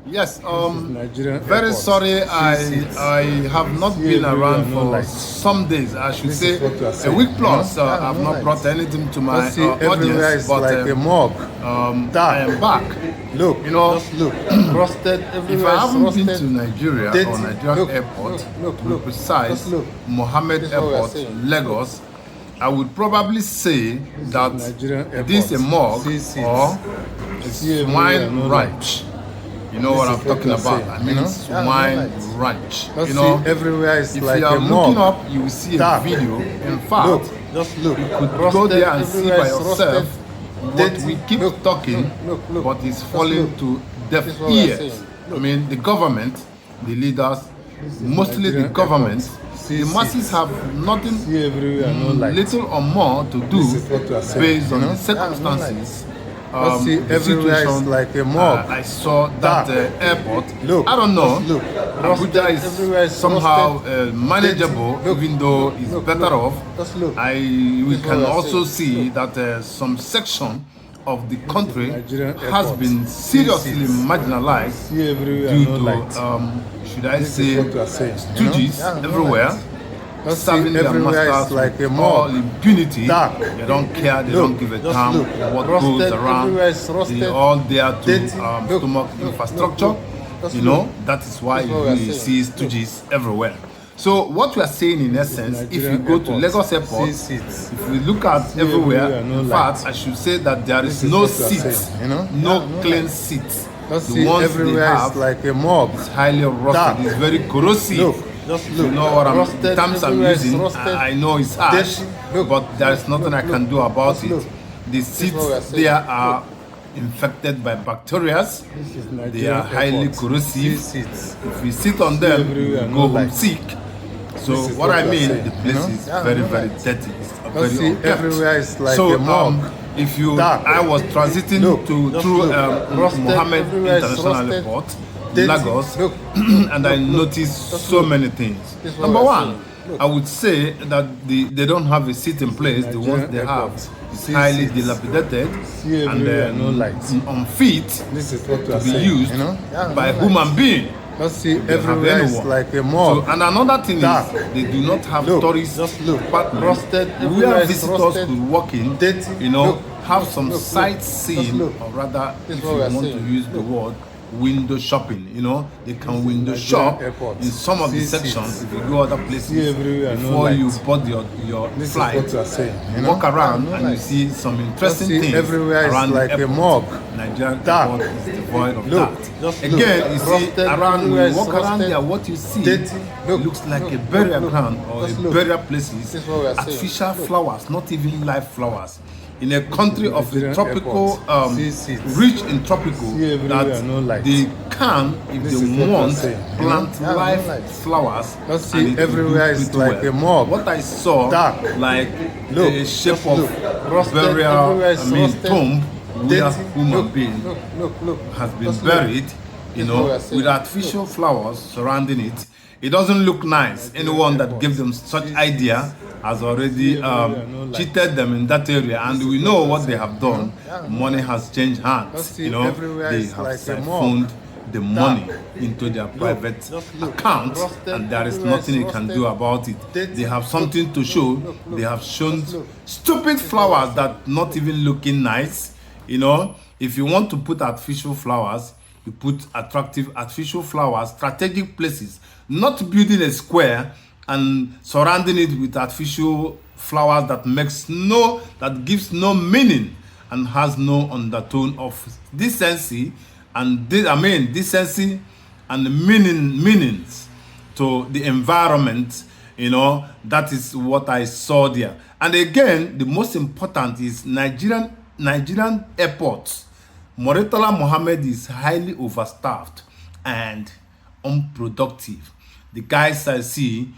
Yes, Nigerian very airport. sorry. Seats. I have not See been everywhere, around no for light. some days. I should This say is what you are a saying. week plus. Yeah, I've no not brought light. anything to my Just see everywhere audience, is but like a mug. I Dark. am back. Look, You know, just look. Rusted if everywhere I is haven't been rusted. to Nigeria Dirty. or Nigerian Look, airport, look, to be look. precise, Just look. Mohammed This is what we are Airport, saying. Lagos, I would probably say that Nigerian it is a airport. mug See seats. or a See everywhere, swine no ranch. You know what This I'm is what talking you are about. saying, I you mean, know? swine Yeah, no ranch. Just You know, see everywhere is if like you are a looking mug. up, you will see a Dark. video. In fact, Look, just look. you could go there and see by yourself what Dirty. we keep Look, talking, look. but it's Just falling look. to deaf This is what we are ears. saying. I mean, the government, the leaders, mostly the Nigerian government, airport. See the masses seats. have nothing, See everywhere, no light. little or more to do This is what you are saying, based on you know? the circumstances. Just see The everywhere is situation, like a mug. I saw that Dark. airport. Look, I don't know. just look. Abuja Everywhere is is somehow rusted. manageable, Look, even though it's look, better look. off. Just look. We This is can what we are also saying. see that some section of the country Nigerian has airport. been See seriously seats. marginalized See everywhere, due no light. to, should I This say, is what you are saying, you know? stooges Yeah, no everywhere. light. Just see Serving their everywhere masters is like a with all mug. impunity. Dark. They don't care, they Look, don't give a just damn look. what Rusted goes around. everywhere is rusted. They all there to Dirty. stomach Look, infrastructure. Just You know, look. that is why This is what we are you see saying. stooges everywhere. So what we are saying in essence, if you Nigerian go to airport. Lagos Airport, See seats. if we look at everywhere, everywhere, no in light. fact, I should say that there This is is no what you are seats, saying, you know? no Yeah, no clean light. seats. Just The see ones they everywhere have is like a mug. is highly rusted. Dark. It's very corrosive. Look, just You look. know what Rusted the terms I'm everywhere is using. rusted. I know it's harsh, Dirty. Look, but there is nothing I can do about Just it. look. The is seats what we are saying. there are infected by bacteria. This is They Nigerian are highly airport. corrosive. See seats. If you sit on them, everywhere, you no go home light. sick. So This is what what I we are mean, saying, the you place know? is Yeah, very, no very light. dirty. It's Just see very unkept. everywhere is like So a mug. if you, Dark. I was transiting Look, through just look. Rusted Mohammed everywhere is International rusted. Airport, Dirty. Lagos, Look, and I noticed so many things. This is what Number we are one, saying. Look. I would say that they don't have a seat in place. The ones they have Airport. is See highly seats. dilapidated See and everywhere, no light. unfit This is what you to are be saying, used you know? Yeah, by no human light. being. Just see They have everywhere is anyone. like a So, mug. and another thing Dark. is they do not have Look, tourist just look. department Rusted everywhere where is visitors rusted. could walk in, Dirty. you know, Look, have some look. sightseeing, Just look. or rather, This if is you what we are want to saying. use the word, window shopping. You know, they can window Nigerian shop airport. in some of the See sections. seats. If you go other places See everywhere, no before you light. board your This flight, is what you are saying, you you know? walk around Yeah, no and you light. see some interesting see things everywhere is around like the a airport. mug. Nigerian Dark. airport is devoid of Look, that. just look. Again, you see Rusted around, when everywhere you is walk around rusted. there, what you see Dirty. Look, looks like look, a burial look. ground or Just a look. burial places. This is what we are saying. Artificial Look. flowers, not even live flowers. In a country of the Nigerian tropical, airport. See seats. rich in tropical, See everywhere, that no light. they can, if This is what they we are want, saying, you plant know? Yeah, no live light. flowers. Just and see it will do everywhere is pretty like well. a mug. What I saw, Dark. like Look, a shape just of look. Rusted burial, everywhere is I mean rusted. tomb, where Dirty. human Look, being look. has been Just look. buried, This you is what we know, are saying. with artificial flowers surrounding it. It doesn't look nice. Anyone that gives them such idea has already cheated them in that area, and we know what they have done. Money has changed hands. You know, they have siphoned the money into their private account, and there is nothing you can do about it. They have something to show. They have shown stupid flowers that not even looking nice. You know, if you want to put artificial flowers, you put attractive artificial flowers, strategic places, not building a square and surrounding it with artificial flowers that gives no meaning and has no undertone of decency and decency and meanings to the environment. You know, that is what I saw there. And again, the most important is Nigerian airports. Murtala Mohammed is highly overstaffed and unproductive. The guys I see,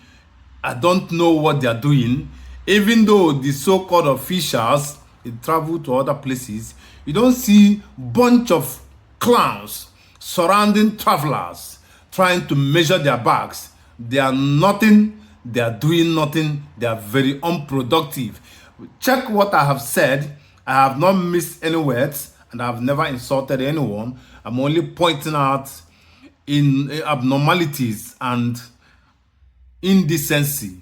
I don't know what they are doing. Even though the so-called officials they travel to other places, you don't see bunch of clowns surrounding travelers trying to measure their bags. They are nothing. They are doing nothing. They are very unproductive. Check what I have said. I have not missed any words, and I have never insulted anyone. I'm only pointing out in abnormalities and indecency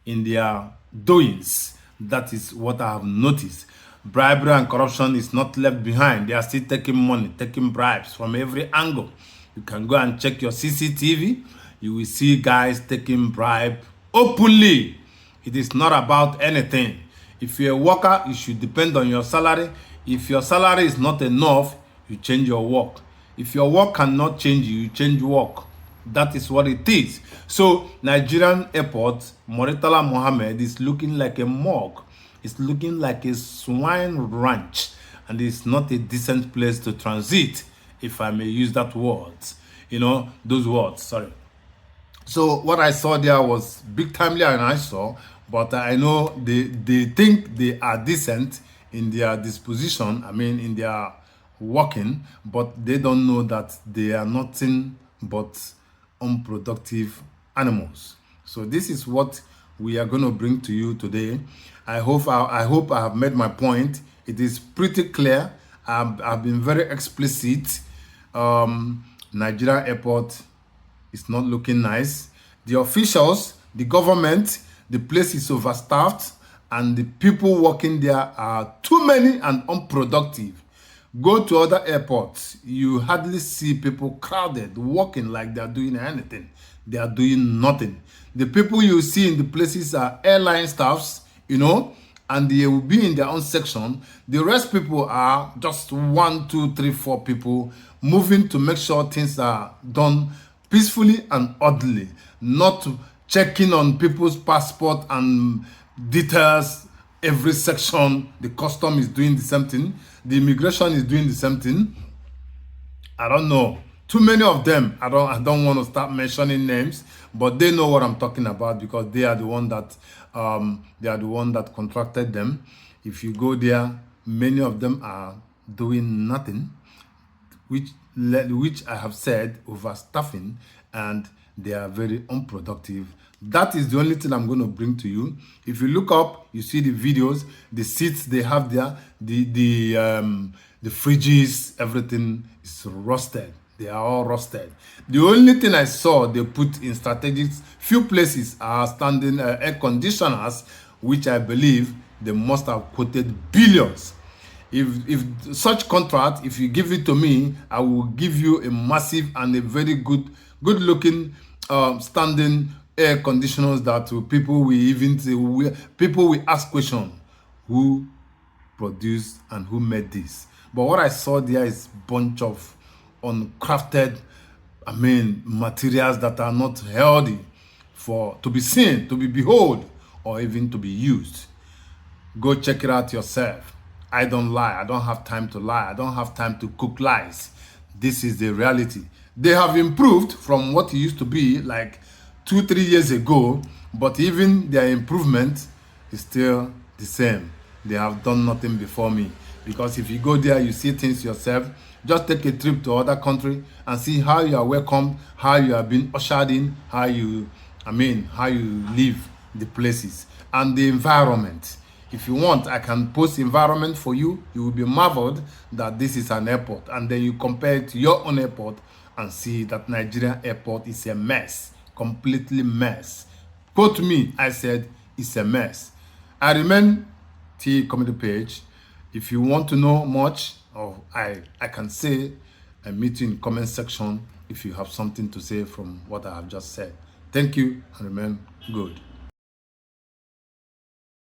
in their doings. That is what I have noticed. Bribery and corruption is not left behind. They are still taking money, taking bribes from every angle. You can go and check your CCTV. You will see guys taking bribe openly. It is not about anything. If you're a worker, you should depend on your salary. If your salary is not enough, you change your work. If your work cannot change you, you change work. That is what it is. So Nigerian airport, Murtala Mohammed, is looking like a morgue. It's looking like a swine ranch, and it's not a decent place to transit, if I may use that word. You know, those words, sorry. So what I saw there was big timely and I saw, but I know they think they are decent in their disposition, I mean in their working, but they don't know that they are nothing but unproductive animals. So this is what we are going to bring to you today. I hope I have made my point. It is pretty clear. I've been very explicit. Nigeria airport is not looking nice. The officials, the government, the place is overstaffed, and the people working there are too many and unproductive. Go to other airports, you hardly see people crowded, walking like they are doing anything. They are doing nothing. The people you see in the places are airline staffs, you know, and they will be in their own section. The rest people are just 1, 2, 3, 4 people moving to make sure things are done peacefully and orderly, not checking on people's passport and details. Every section, the custom is doing the same thing. The immigration is doing the same thing. I don't know. Too many of them. I don't want to start mentioning names, but they know what I'm talking about because they are the one that contracted them. If you go there, many of them are doing nothing, which I have said overstaffing, and they are very unproductive. That is the only thing I'm going to bring to you. If you look up, you see the videos, the seats they have there, the fridges, everything is rusted. They are all rusted. The only thing I saw they put in strategic few places are standing air conditioners, which I believe they must have quoted billions. If such contract, if you give it to me, I will give you a massive and a very good looking standing air conditioners that people will even say, people will ask question, who produced and who made this? But what I saw there is bunch of uncrafted, materials that are not healthy to be seen, to be behold, or even to be used. Go check it out yourself. I don't lie. I don't have time to lie. I don't have time to cook lies. This is the reality. They have improved from what it used to be like 2-3 years ago, but even their improvement is still the same. They have done nothing before me. Because if you go there, you see things yourself. Just take a trip to other country and see how you are welcomed, how you are being ushered in, how you live the places and the environment. If you want, I can post environment for you. You will be marveled that this is an airport. And then you compare it to your own airport and see that Nigeria airport is a mess. Completely mess. Quote me, I said it's a mess. I remain T Comedy Page. If you want to know much, or I can say, I meet you in comment section if you have something to say from what I have just said. Thank you and remain good.